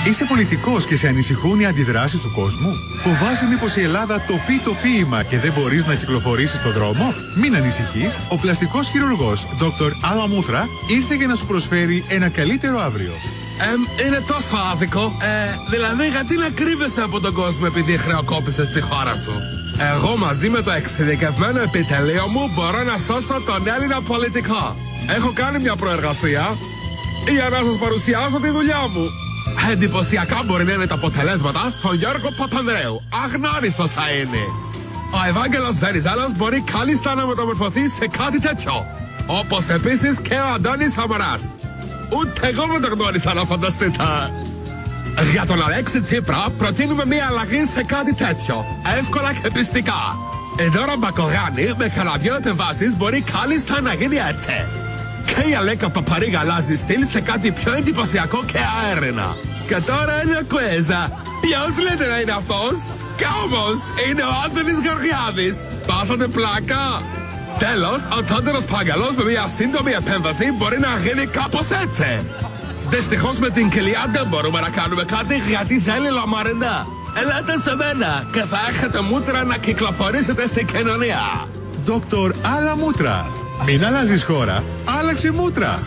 Είσαι πολιτικός και σε ανησυχούν οι αντιδράσεις του κόσμου? Φοβάσαι μήπως η Ελλάδα τοπεί το ποίημα και δεν μπορείς να κυκλοφορήσεις στον δρόμο? Μην ανησυχείς, ο πλαστικός χειρουργός Dr. Alamoutra ήρθε για να σου προσφέρει ένα καλύτερο αύριο. Είναι τόσο άδικο. Δηλαδή, γιατί να κρύβεσαι από τον κόσμο επειδή χρεοκόπησες τη χώρα σου? Εγώ μαζί με το εξειδικευμένο επιτελείο μου μπορώ να σώσω τον Έλληνα πολιτικό. Έχω κάνει μια προεργασία για να σας παρουσιάσω τη δουλειά μου. Εντυπωσιακά μπορεί να είναι τα αποτελέσματα στον Γιώργο Παπανδρέου. Αγνώριστο θα είναι. Ο Ευάγγελος Βενιζέλος μπορεί κάλλιστα να μεταμορφωθεί σε κάτι τέτοιο. Όπως επίσης και ο Αντώνης Σαμαράς. Ούτε εγώ δεν το γνώρισα, να φανταστείτε. Για τον Αλέξη Τσίπρα προτείνουμε μια αλλαγή σε κάτι τέτοιο. Εύκολα και πιστικά. Η Δώρα Μπακογιάννη με κανένα δυο επεμβάσεις μπορεί κάλλιστα να γίνει έτσι. Και η Αλέκα Παπαρίγα αλλάζει στυλ σε κάτι πιο εντυπωσιακό και αέρινα. Και τώρα είναι κουέζα. Ποιος λέτε να είναι αυτός? Κι όμως είναι ο Άντωνης Γεωργιάδης. Πάθατε πλάκα? Τέλος, ο Τόντερος Παγκαλός με μια σύντομη επέμβαση μπορεί να γίνει κάπως έτσι. Δυστυχώς με την κοιλιά δεν μπορούμε να κάνουμε κάτι γιατί θέλει λαμαρινά. Ελάτε σε μένα και θα έχετε μούτρα να κυκλοφορήσετε στην κοινωνία. Dr. Alamoutra. Μην αλλάζεις χώρα, άλλαξε μούτρα.